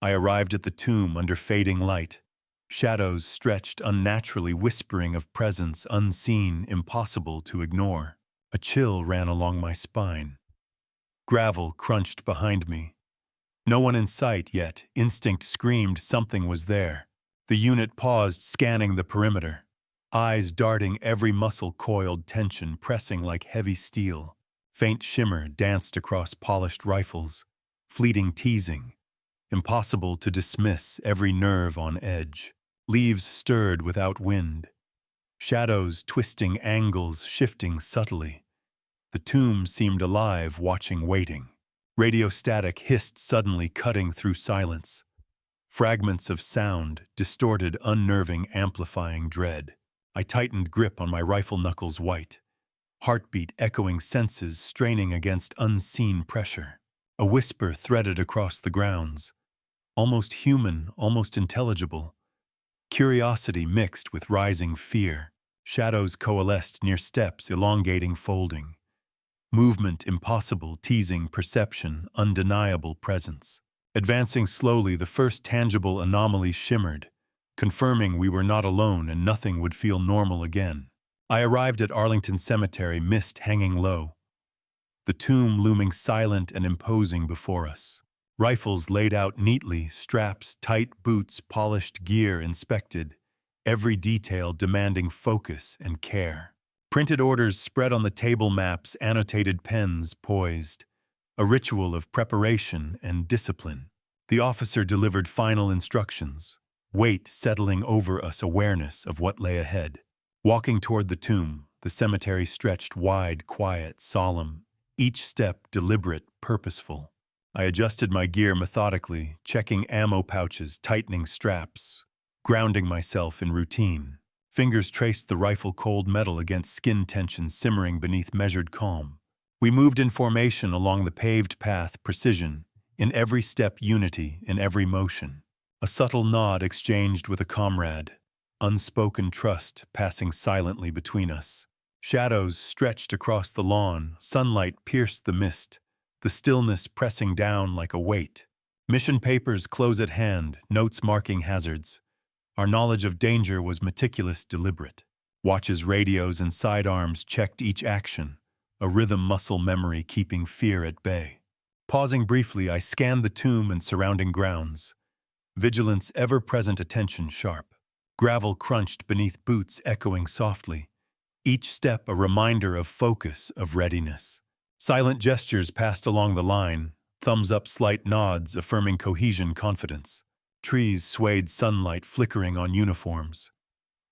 I arrived at the tomb under fading light. Shadows stretched unnaturally, whispering of presence unseen, impossible to ignore. A chill ran along my spine. Gravel crunched behind me. No one in sight, yet instinct screamed something was there. The unit paused, scanning the perimeter. Eyes darting, every muscle coiled, tension pressing like heavy steel. Faint shimmer danced across polished rifles, fleeting teasing. Impossible to dismiss, every nerve on edge. Leaves stirred without wind. Shadows twisting, angles shifting subtly. The tomb seemed alive, watching, waiting. Radio static hissed suddenly, cutting through silence. Fragments of sound, distorted, unnerving, amplifying dread. I tightened grip on my rifle, knuckles white. Heartbeat echoing, senses straining against unseen pressure. A whisper threaded across the grounds. Almost human, almost intelligible. Curiosity mixed with rising fear. Shadows coalesced near steps, elongating, folding. Movement impossible, teasing perception, undeniable presence. Advancing slowly, the first tangible anomaly shimmered, confirming we were not alone and nothing would feel normal again. I arrived at Arlington Cemetery, mist hanging low. The tomb looming silent and imposing before us. Rifles laid out neatly, straps tight, boots polished, gear inspected, every detail demanding focus and care. Printed orders spread on the table, maps, annotated pens poised, a ritual of preparation and discipline. The officer delivered final instructions, weight settling over us, awareness of what lay ahead. Walking toward the tomb, the cemetery stretched wide, quiet, solemn, each step deliberate, purposeful. I adjusted my gear methodically, checking ammo pouches, tightening straps, grounding myself in routine. Fingers traced the rifle, cold metal against skin tension simmering beneath measured calm. We moved in formation along the paved path, precision, in every step, unity, in every motion. A subtle nod exchanged with a comrade, unspoken trust passing silently between us. Shadows stretched across the lawn, sunlight pierced the mist, the stillness pressing down like a weight. Mission papers close at hand, notes marking hazards. Our knowledge of danger was meticulous, deliberate. Watches, radios, and sidearms checked each action, a rhythm, muscle memory keeping fear at bay. Pausing briefly, I scanned the tomb and surrounding grounds. Vigilance, ever-present, attention sharp. Gravel crunched beneath boots, echoing softly. Each step a reminder of focus, of readiness. Silent gestures passed along the line, thumbs up, slight nods, affirming cohesion, confidence. Trees swayed, sunlight flickering on uniforms.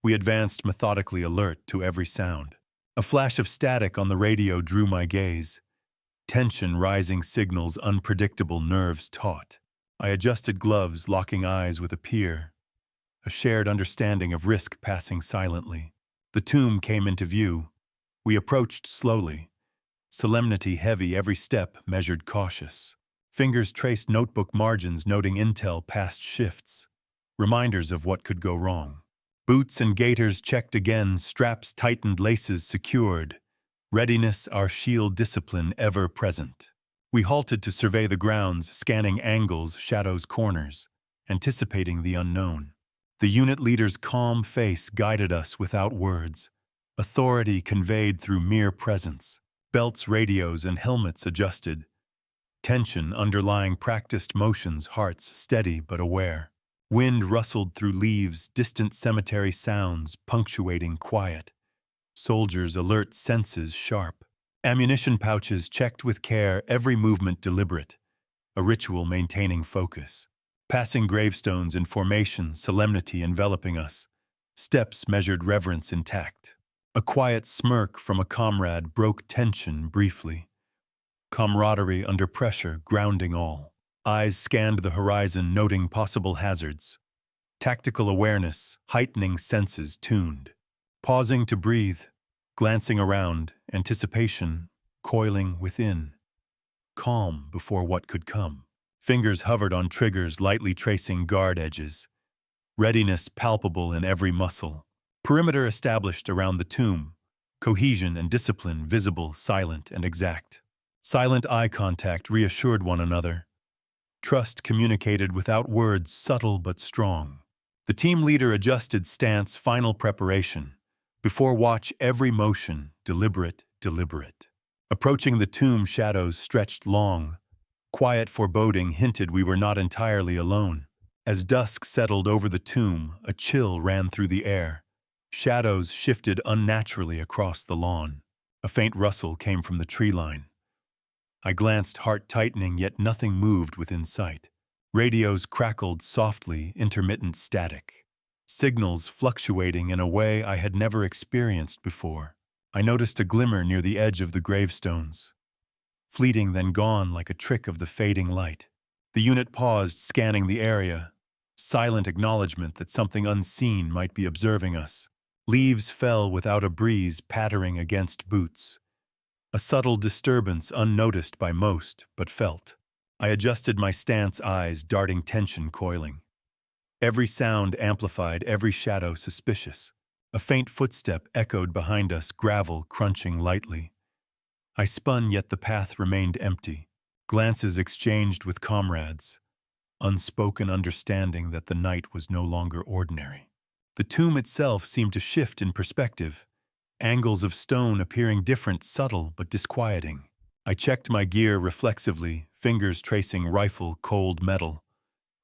We advanced methodically, alert to every sound. A flash of static on the radio drew my gaze. Tension rising, signals unpredictable, nerves taut. I adjusted gloves, locking eyes with a peer. A shared understanding of risk passing silently. The tomb came into view. We approached slowly. Solemnity heavy, every step measured, cautious. Fingers traced notebook margins, noting intel, past shifts. Reminders of what could go wrong. Boots and gaiters checked again, straps tightened, laces secured. Readiness, our shield, discipline ever present. We halted to survey the grounds, scanning angles, shadows, corners, anticipating the unknown. The unit leader's calm face guided us without words. Authority conveyed through mere presence. Belts, radios, and helmets adjusted. Tension underlying practiced motions, hearts steady but aware. Wind rustled through leaves, distant cemetery sounds punctuating quiet. Soldiers alert, senses sharp. Ammunition pouches checked with care, every movement deliberate. A ritual maintaining focus. Passing gravestones in formation, solemnity enveloping us. Steps measured, reverence intact. A quiet smirk from a comrade broke tension briefly. Camaraderie under pressure, grounding all. Eyes scanned the horizon, noting possible hazards. Tactical awareness, heightening senses tuned. Pausing to breathe, glancing around, anticipation, coiling within. Calm before what could come. Fingers hovered on triggers, lightly tracing guard edges. Readiness palpable in every muscle. Perimeter established around the tomb. Cohesion and discipline visible, silent and exact. Silent eye contact reassured one another. Trust communicated without words, subtle but strong. The team leader adjusted stance, final preparation. Before watch, every motion, deliberate, deliberate. Approaching the tomb, shadows stretched long. Quiet foreboding hinted we were not entirely alone. As dusk settled over the tomb, a chill ran through the air. Shadows shifted unnaturally across the lawn. A faint rustle came from the tree line. I glanced, heart tightening, yet nothing moved within sight. Radios crackled softly, intermittent static. Signals fluctuating in a way I had never experienced before. I noticed a glimmer near the edge of the gravestones. Fleeting, then gone like a trick of the fading light. The unit paused, scanning the area. Silent acknowledgement that something unseen might be observing us. Leaves fell without a breeze, pattering against boots. A subtle disturbance unnoticed by most, but felt. I adjusted my stance, eyes darting, tension coiling. Every sound amplified, every shadow suspicious. A faint footstep echoed behind us, gravel crunching lightly. I spun, yet the path remained empty. Glances exchanged with comrades. Unspoken understanding that the night was no longer ordinary. The tomb itself seemed to shift in perspective. Angles of stone appearing different, subtle but disquieting. I checked my gear reflexively, fingers tracing rifle, cold metal.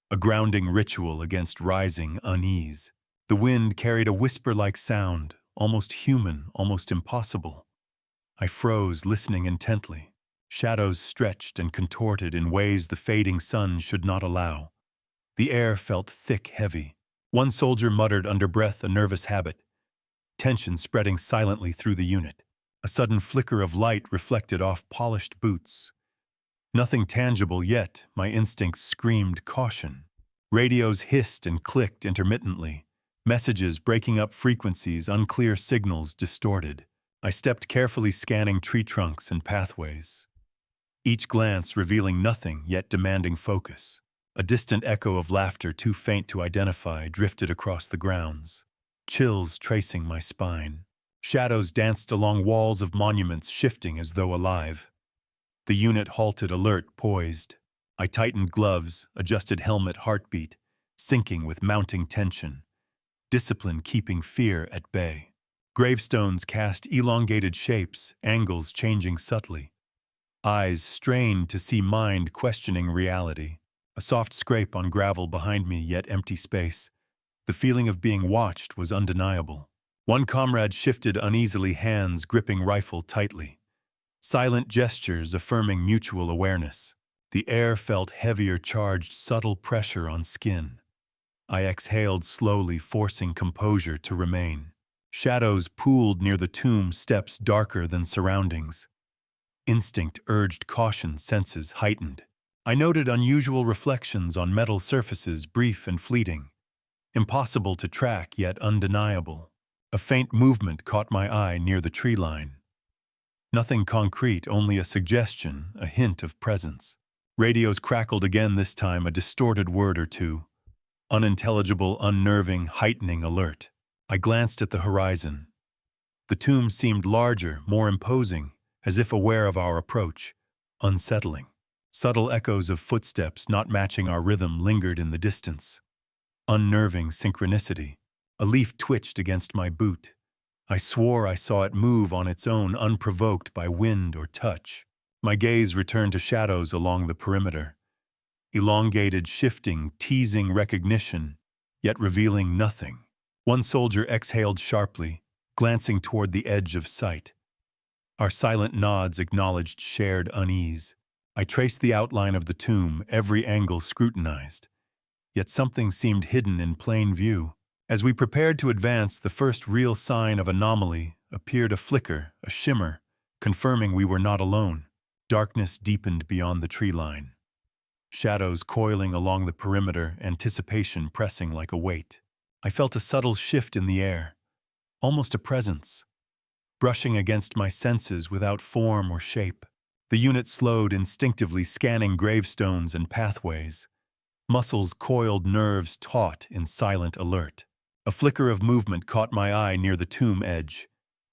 A grounding ritual against rising unease. The wind carried a whisper-like sound, almost human, almost impossible. I froze, listening intently. Shadows stretched and contorted in ways the fading sun should not allow. The air felt thick, heavy. One soldier muttered under breath, a nervous habit. Tension spreading silently through the unit. A sudden flicker of light reflected off polished boots. Nothing tangible, yet my instincts screamed caution. Radios hissed and clicked intermittently. Messages breaking up frequencies, unclear signals distorted. I stepped carefully, scanning tree trunks and pathways. Each glance revealing nothing, yet demanding focus. A distant echo of laughter, too faint to identify, drifted across the grounds. Chills tracing my spine. Shadows danced along walls of monuments, shifting as though alive. The unit halted, alert, poised. I tightened gloves, adjusted helmet, heartbeat, syncing with mounting tension. Discipline keeping fear at bay. Gravestones cast elongated shapes, angles changing subtly. Eyes strained to see, mind questioning reality. A soft scrape on gravel behind me, yet empty space. The feeling of being watched was undeniable. One comrade shifted uneasily, hands gripping rifle tightly. Silent gestures affirming mutual awareness. The air felt heavier, charged, subtle pressure on skin. I exhaled slowly, forcing composure to remain. Shadows pooled near the tomb, steps darker than surroundings. Instinct urged caution, senses heightened. I noted unusual reflections on metal surfaces, brief and fleeting. Impossible to track, yet undeniable. A faint movement caught my eye near the tree line. Nothing concrete, only a suggestion, a hint of presence. Radios crackled again, this time a distorted word or two. Unintelligible, unnerving, heightening alert. I glanced at the horizon. The tomb seemed larger, more imposing, as if aware of our approach. Unsettling. Subtle echoes of footsteps not matching our rhythm lingered in the distance. Unnerving synchronicity. A leaf twitched against my boot. I swore I saw it move on its own, unprovoked by wind or touch. My gaze returned to shadows along the perimeter. Elongated, shifting, teasing recognition, yet revealing nothing. One soldier exhaled sharply, glancing toward the edge of sight. Our silent nods acknowledged shared unease. I traced the outline of the tomb, every angle scrutinized. Yet something seemed hidden in plain view. As we prepared to advance, the first real sign of anomaly appeared, a flicker, a shimmer, confirming we were not alone. Darkness deepened beyond the tree line. Shadows coiling along the perimeter, anticipation pressing like a weight. I felt a subtle shift in the air, almost a presence, brushing against my senses without form or shape. The unit slowed, instinctively scanning gravestones and pathways. Muscles coiled, nerves taut in silent alert. A flicker of movement caught my eye near the tomb edge,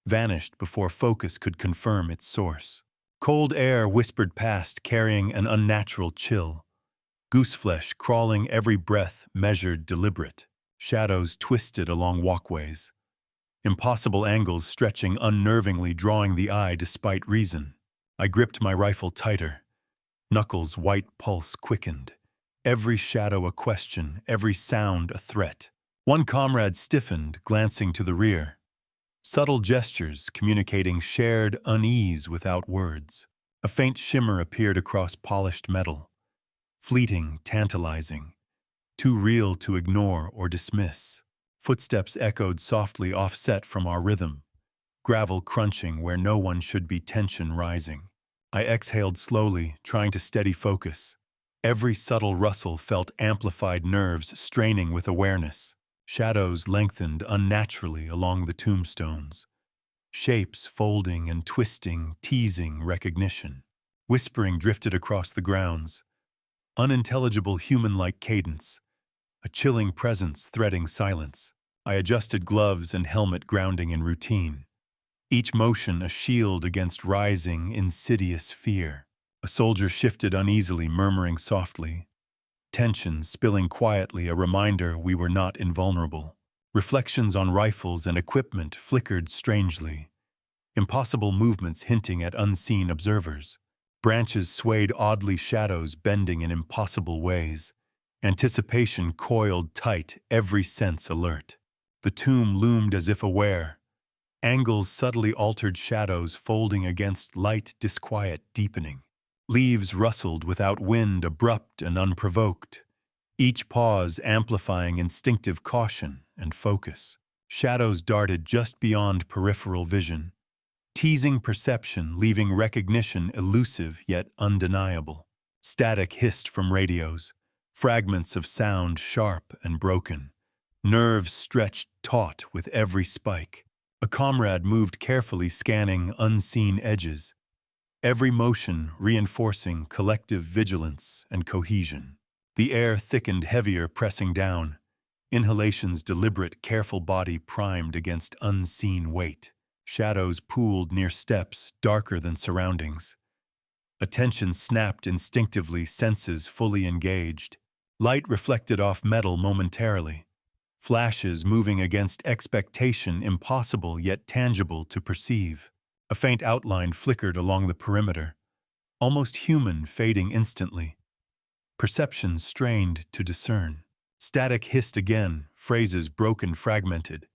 vanished before focus could confirm its source. Cold air whispered past, carrying an unnatural chill. Gooseflesh crawling, every breath measured, deliberate. Shadows twisted along walkways. Impossible angles stretching unnervingly, drawing the eye despite reason. I gripped my rifle tighter. Knuckles' white pulse quickened. Every shadow a question, every sound a threat. One comrade stiffened, glancing to the rear. Subtle gestures communicating shared unease without words. A faint shimmer appeared across polished metal. Fleeting, tantalizing. Too real to ignore or dismiss. Footsteps echoed softly, offset from our rhythm. Gravel crunching where no one should be, tension rising. I exhaled slowly, trying to steady focus. Every subtle rustle felt amplified, nerves straining with awareness. Shadows lengthened unnaturally along the tombstones. Shapes folding and twisting, teasing recognition. Whispering drifted across the grounds. Unintelligible human-like cadence. A chilling presence threading silence. I adjusted gloves and helmet, grounding in routine. Each motion a shield against rising, insidious fear. A soldier shifted uneasily, murmuring softly. Tension spilling quietly, a reminder we were not invulnerable. Reflections on rifles and equipment flickered strangely. Impossible movements hinting at unseen observers. Branches swayed oddly, shadows bending in impossible ways. Anticipation coiled tight, every sense alert. The tomb loomed as if aware. Angles subtly altered, shadows folding against light, disquiet deepening. Leaves rustled without wind, abrupt and unprovoked. Each pause amplifying instinctive caution and focus. Shadows darted just beyond peripheral vision, teasing perception, leaving recognition elusive yet undeniable. Static hissed from radios, fragments of sound sharp and broken. Nerves stretched taut with every spike. A comrade moved carefully, scanning unseen edges. Every motion reinforcing collective vigilance and cohesion. The air thickened, heavier, pressing down. Inhalation's deliberate, careful body primed against unseen weight. Shadows pooled near steps, darker than surroundings. Attention snapped instinctively, senses fully engaged. Light reflected off metal momentarily. Flashes moving against expectation, impossible yet tangible to perceive. A faint outline flickered along the perimeter, almost human, fading instantly. Perception strained to discern. Static hissed again, phrases broken, fragmented.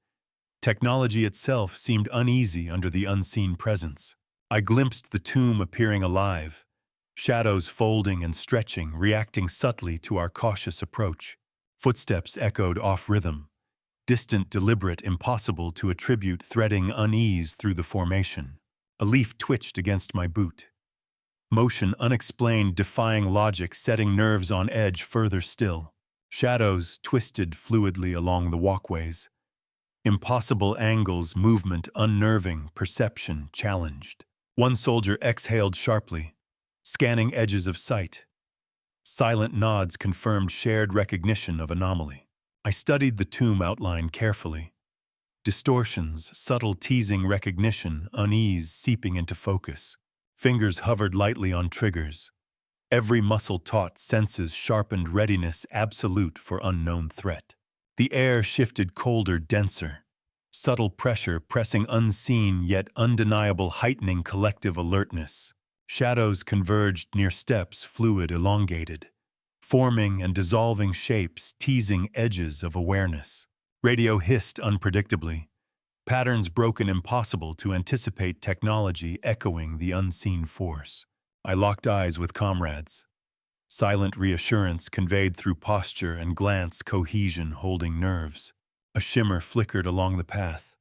Technology itself seemed uneasy under the unseen presence. I glimpsed the tomb appearing alive, shadows folding and stretching, reacting subtly to our cautious approach. Footsteps echoed off rhythm, distant, deliberate, impossible to attribute, threading unease through the formation. A leaf twitched against my boot. Motion unexplained, defying logic, setting nerves on edge further still. Shadows twisted fluidly along the walkways. Impossible angles, movement unnerving, perception challenged. One soldier exhaled sharply, scanning edges of sight. Silent nods confirmed shared recognition of anomaly. I studied the tomb outline carefully. Distortions, subtle teasing recognition, unease seeping into focus. Fingers hovered lightly on triggers. Every muscle taut, senses sharpened, readiness absolute for unknown threat. The air shifted colder, denser. Subtle pressure pressing unseen yet undeniable, heightening collective alertness. Shadows converged near steps, fluid, elongated. Forming and dissolving shapes, teasing edges of awareness. Radio hissed unpredictably. Patterns broken, impossible to anticipate, technology echoing the unseen force. I locked eyes with comrades. Silent reassurance conveyed through posture and glance, cohesion holding nerves. A shimmer flickered along the path.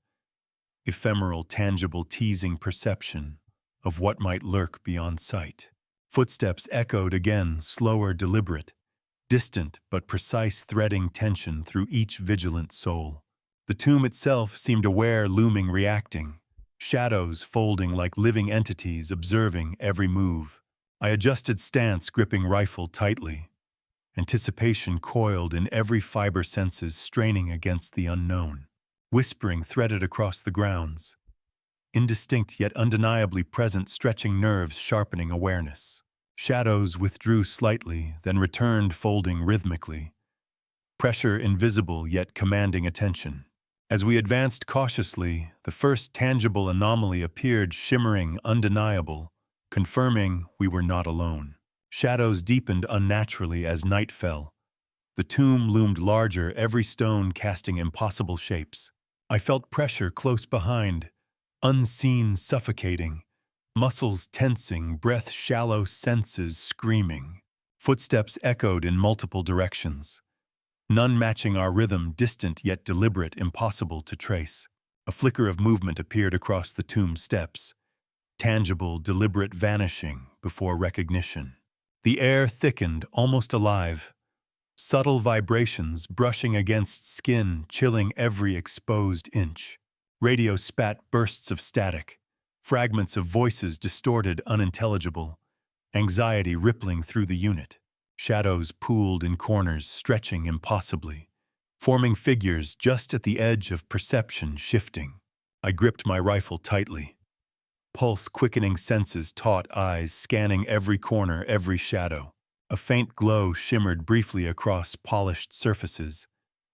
Ephemeral, tangible, teasing perception of what might lurk beyond sight. Footsteps echoed again, slower, deliberate. Distant but precise, threading tension through each vigilant soul. The tomb itself seemed aware, looming, reacting. Shadows folding like living entities, observing every move. I adjusted stance, gripping rifle tightly. Anticipation coiled in every fiber, senses straining against the unknown. Whispering threaded across the grounds. Indistinct yet undeniably present, stretching nerves, sharpening awareness. Shadows withdrew slightly, then returned folding rhythmically. Pressure invisible yet commanding attention. As we advanced cautiously, the first tangible anomaly appeared, shimmering, undeniable, confirming we were not alone. Shadows deepened unnaturally as night fell. The tomb loomed larger, every stone casting impossible shapes. I felt pressure close behind, unseen, suffocating, muscles tensing, breath shallow, senses screaming. Footsteps echoed in multiple directions, none matching our rhythm, distant yet deliberate, impossible to trace. A flicker of movement appeared across the tomb steps, tangible, deliberate, vanishing before recognition. The air thickened, almost alive, subtle vibrations brushing against skin, chilling every exposed inch. Radio spat bursts of static, fragments of voices distorted, unintelligible, anxiety rippling through the unit. Shadows pooled in corners, stretching impossibly, forming figures just at the edge of perception, shifting. I gripped my rifle tightly, pulse quickening, senses taut, eyes scanning every corner, every shadow. A faint glow shimmered briefly across polished surfaces,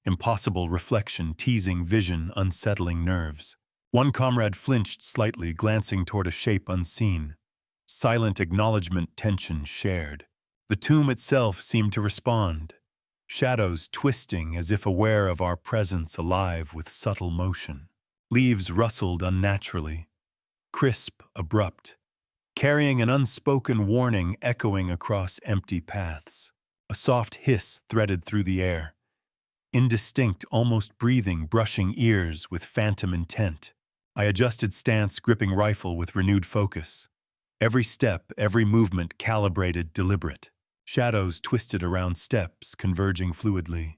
impossible reflection teasing vision, unsettling nerves. One comrade flinched slightly, glancing toward a shape unseen. Silent acknowledgement, tension shared. The tomb itself seemed to respond, shadows twisting as if aware of our presence, alive with subtle motion. Leaves rustled unnaturally, crisp, abrupt, carrying an unspoken warning echoing across empty paths. A soft hiss threaded through the air, indistinct, almost breathing, brushing ears with phantom intent. I adjusted stance, gripping rifle with renewed focus. Every step, every movement calibrated, deliberate. Shadows twisted around steps, converging fluidly.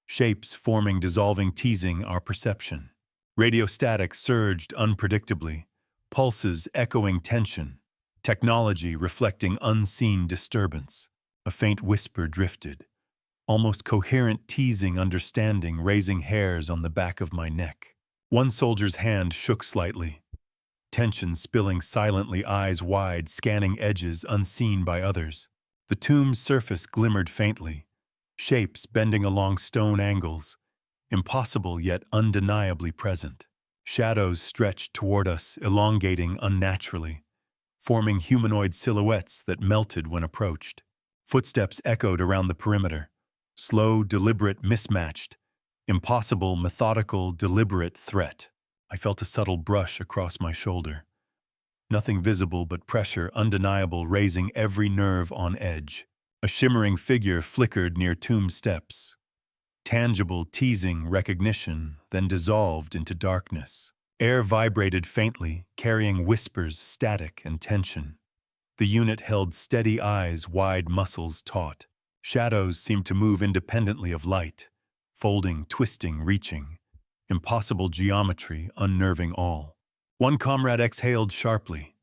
Shapes forming, dissolving, teasing our perception. Radio static surged unpredictably, pulses echoing tension. Technology reflecting unseen disturbance. A faint whisper drifted, almost coherent, teasing understanding, raising hairs on the back of my neck. One soldier's hand shook slightly, tension spilling silently, eyes wide, scanning edges unseen by others. The tomb's surface glimmered faintly, shapes bending along stone angles, impossible yet undeniably present. Shadows stretched toward us, elongating unnaturally, forming humanoid silhouettes that melted when approached. Footsteps echoed around the perimeter, slow, deliberate, mismatched, impossible, methodical, deliberate threat. I felt a subtle brush across my shoulder. Nothing visible but pressure undeniable, raising every nerve on edge. A shimmering figure flickered near tomb steps. Tangible, teasing recognition, then dissolved into darkness. Air vibrated faintly, carrying whispers, static, and tension. The unit held steady, eyes wide, muscles taut. Shadows seemed to move independently of light, folding, twisting, reaching. Impossible geometry, unnerving all. One comrade exhaled sharply.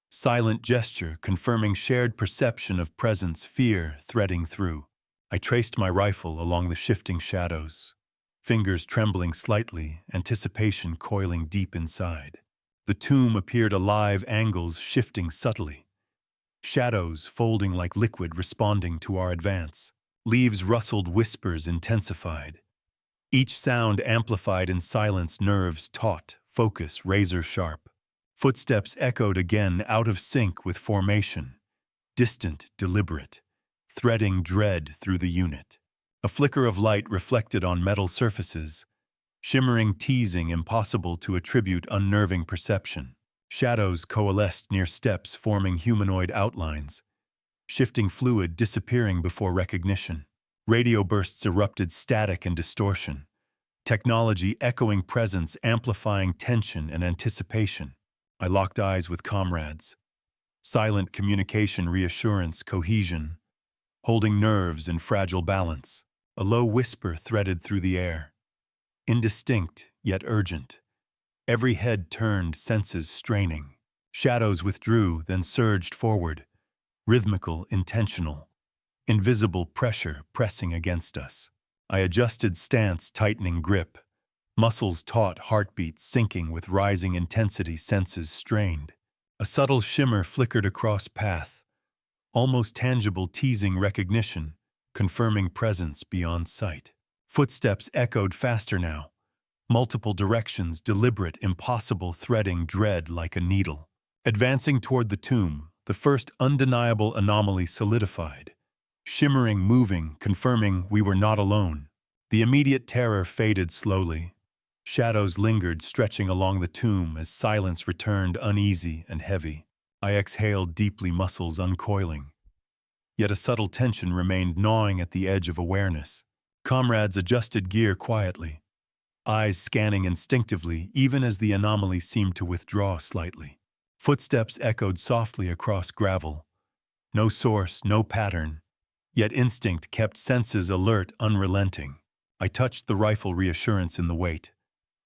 Silent gesture confirming shared perception of presence, fear threading through. I traced my rifle along the shifting shadows, fingers trembling slightly, anticipation coiling deep inside. The tomb appeared alive, angles shifting subtly. Shadows folding like liquid, responding to our advance. Leaves rustled, whispers intensified. Each sound amplified in silence, nerves taut, focus razor sharp. Footsteps echoed again, out of sync with formation. Distant, deliberate, threading dread through the unit. A flicker of light reflected on metal surfaces, shimmering, teasing, impossible to attribute, unnerving perception. Shadows coalesced near steps, forming humanoid outlines, shifting fluid, disappearing before recognition. Radio bursts erupted, static and distortion. Technology echoing presence, amplifying tension and anticipation. I locked eyes with comrades. Silent communication, reassurance, cohesion, holding nerves in fragile balance. A low whisper threaded through the air, indistinct yet urgent. Every head turned, senses straining. Shadows withdrew, then surged forward, rhythmical, intentional. Invisible pressure pressing against us. I adjusted stance, tightening grip. Muscles taut, heartbeat sinking with rising intensity, senses strained. A subtle shimmer flickered across path, almost tangible teasing recognition, confirming presence beyond sight. Footsteps echoed faster now, multiple directions, deliberate, impossible, threading dread like a needle. Advancing toward the tomb, the first undeniable anomaly solidified, shimmering, moving, confirming we were not alone. The immediate terror faded slowly. Shadows lingered, stretching along the tomb as silence returned, uneasy and heavy. I exhaled deeply, muscles uncoiling. Yet a subtle tension remained gnawing at the edge of awareness. Comrades adjusted gear quietly, eyes scanning instinctively even as the anomaly seemed to withdraw slightly. Footsteps echoed softly across gravel. No source, no pattern, yet instinct kept senses alert, unrelenting. I touched the rifle, reassurance in the weight,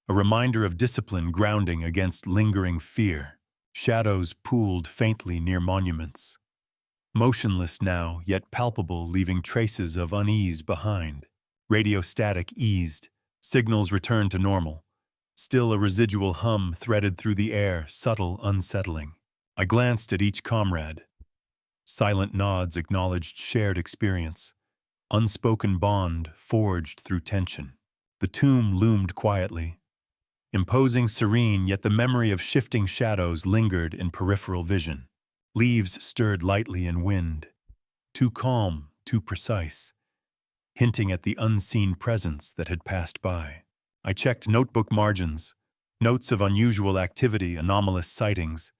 a reminder of discipline grounding against lingering fear. Shadows pooled faintly near monuments, motionless now, yet palpable, leaving traces of unease behind. Radio static eased, signals returned to normal. Still a residual hum threaded through the air, subtle, unsettling. I glanced at each comrade. Silent nods acknowledged shared experience. Unspoken bond forged through tension. The tomb loomed quietly, imposing, serene, yet the memory of shifting shadows lingered in peripheral vision. Leaves stirred lightly in wind, too calm, too precise, hinting at the unseen presence that had passed by. I checked notebook margins, notes of unusual activity, anomalous sightings,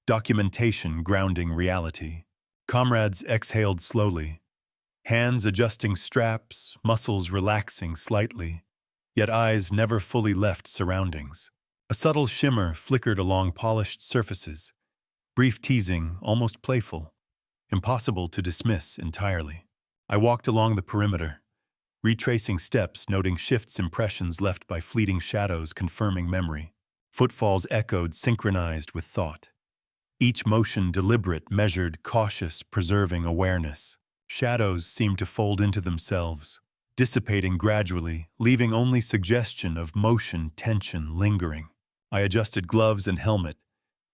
documentation grounding reality. Comrades exhaled slowly, hands adjusting straps, muscles relaxing slightly, yet eyes never fully left surroundings. A subtle shimmer flickered along polished surfaces, brief teasing, almost playful, impossible to dismiss entirely. I walked along the perimeter, retracing steps, noting shifts, impressions left by fleeting shadows, confirming memory. Footfalls echoed, synchronized with thought. Each motion deliberate, measured, cautious, preserving awareness. Shadows seemed to fold into themselves, dissipating gradually, leaving only suggestion of motion, tension lingering. I adjusted gloves and helmet,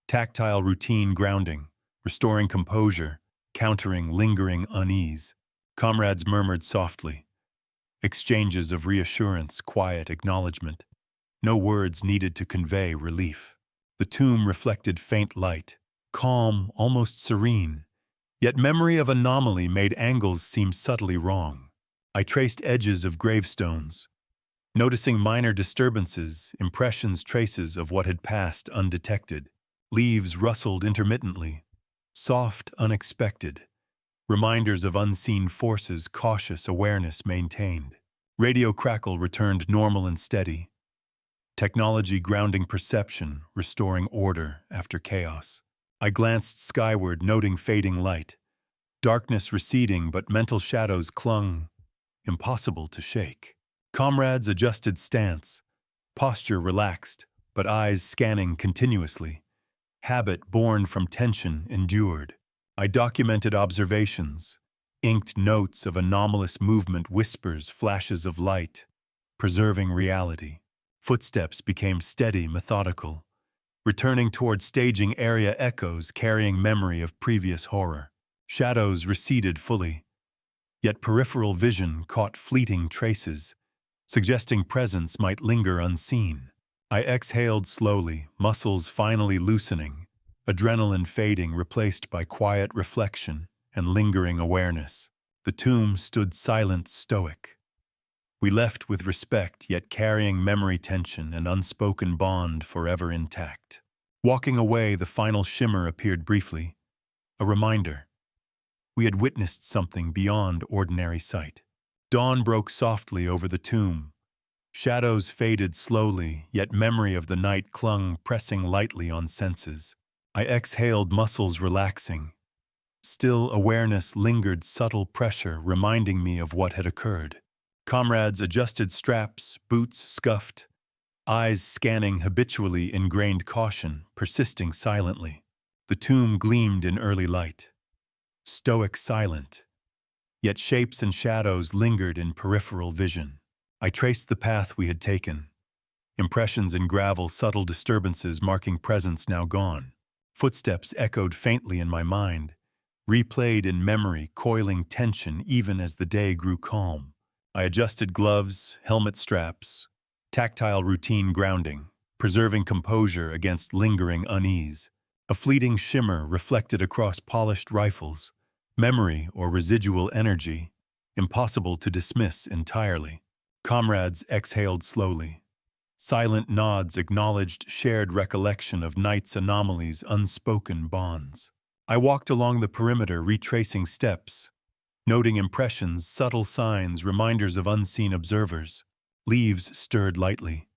tactile routine grounding, restoring composure, countering lingering unease. Comrades murmured softly, exchanges of reassurance, quiet acknowledgement. No words needed to convey relief. The tomb reflected faint light, calm, almost serene, yet memory of anomaly made angles seem subtly wrong. I traced edges of gravestones, noticing minor disturbances, impressions, traces of what had passed undetected. Leaves rustled intermittently, soft, unexpected. Reminders of unseen forces, cautious awareness maintained. Radio crackle returned normal and steady. Technology grounding perception, restoring order after chaos. I glanced skyward, noting fading light. Darkness receding, but mental shadows clung, impossible to shake. Comrades adjusted stance, posture relaxed, but eyes scanning continuously. Habit born from tension endured. I documented observations, inked notes of anomalous movement, whispers, flashes of light, preserving reality. Footsteps became steady, methodical, returning toward staging area, echoes carrying memory of previous horror. Shadows receded fully, yet peripheral vision caught fleeting traces, suggesting presence might linger unseen. I exhaled slowly, muscles finally loosening, adrenaline fading, replaced by quiet reflection and lingering awareness. The tomb stood silent, stoic. We left with respect, yet carrying memory, tension, and unspoken bond forever intact. Walking away, the final shimmer appeared briefly, a reminder. We had witnessed something beyond ordinary sight. Dawn broke softly over the tomb. Shadows faded slowly, yet memory of the night clung, pressing lightly on senses. I exhaled, muscles relaxing. Still, awareness lingered, subtle pressure reminding me of what had occurred. Comrades adjusted straps, boots scuffed, eyes scanning habitually, ingrained caution, persisting silently. The tomb gleamed in early light. Stoic, silent, yet shapes and shadows lingered in peripheral vision. I traced the path we had taken. Impressions in gravel, subtle disturbances marking presence now gone. Footsteps echoed faintly in my mind, replayed in memory, coiling tension even as the day grew calm. I adjusted gloves, helmet straps, tactile routine grounding, preserving composure against lingering unease. A fleeting shimmer reflected across polished rifles, memory or residual energy, impossible to dismiss entirely. Comrades exhaled slowly. Silent nods acknowledged shared recollection of night's anomalies, unspoken bonds. I walked along the perimeter, retracing steps, noting impressions, subtle signs, reminders of unseen observers. Leaves stirred lightly,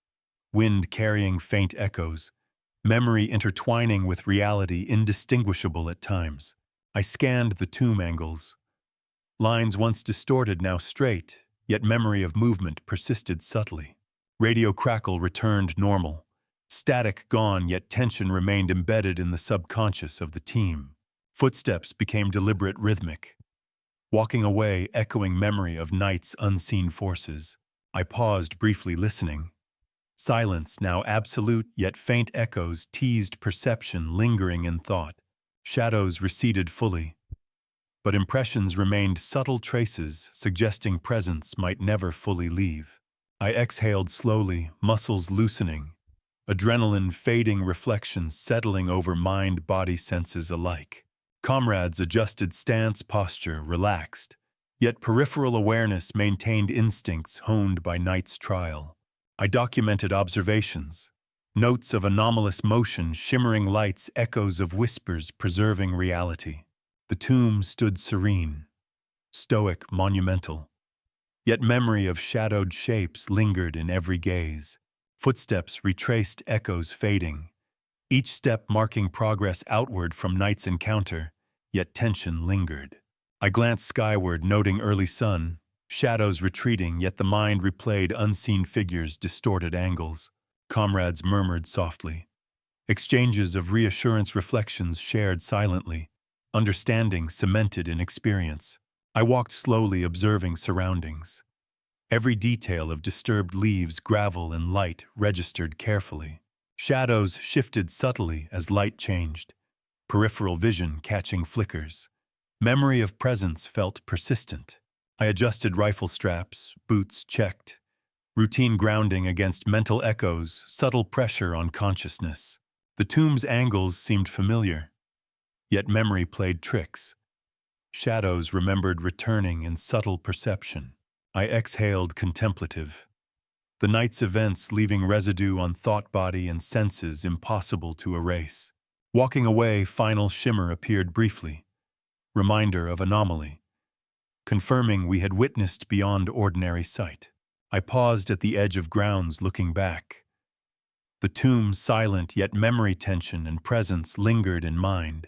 wind carrying faint echoes, memory intertwining with reality, indistinguishable at times. I scanned the tomb angles. Lines once distorted, now straight, yet memory of movement persisted subtly. Radio crackle returned normal. Static gone, yet tension remained embedded in the subconscious of the team. Footsteps became deliberate, rhythmic. Walking away, echoing memory of night's unseen forces. I paused briefly, listening. Silence, now absolute, yet faint echoes teased perception, lingering in thought. Shadows receded fully, but impressions remained, subtle traces suggesting presence might never fully leave. I exhaled slowly, muscles loosening, adrenaline fading, reflections settling over mind, body, senses alike. Comrades adjusted stance, posture relaxed, yet peripheral awareness maintained, instincts honed by night's trial. I documented observations, notes of anomalous motion, shimmering lights, echoes of whispers, preserving reality. The tomb stood serene, stoic, monumental. Yet memory of shadowed shapes lingered in every gaze. Footsteps retraced, echoes fading, each step marking progress outward from night's encounter, yet tension lingered. I glanced skyward, noting early sun, shadows retreating, yet the mind replayed unseen figures, distorted angles. Comrades murmured softly. Exchanges of reassurance, reflections shared silently, understanding cemented in experience. I walked slowly, observing surroundings. Every detail of disturbed leaves, gravel, and light registered carefully. Shadows shifted subtly as light changed, peripheral vision catching flickers. Memory of presence felt persistent. I adjusted rifle straps, boots checked. Routine grounding against mental echoes, subtle pressure on consciousness. The tomb's angles seemed familiar, yet memory played tricks. Shadows remembered returning in subtle perception. I exhaled, contemplative. The night's events leaving residue on thought, body, and senses impossible to erase. Walking away, final shimmer appeared briefly. Reminder of anomaly, confirming we had witnessed beyond ordinary sight. I paused at the edge of grounds, looking back. The tomb silent, yet memory tension and presence lingered in mind.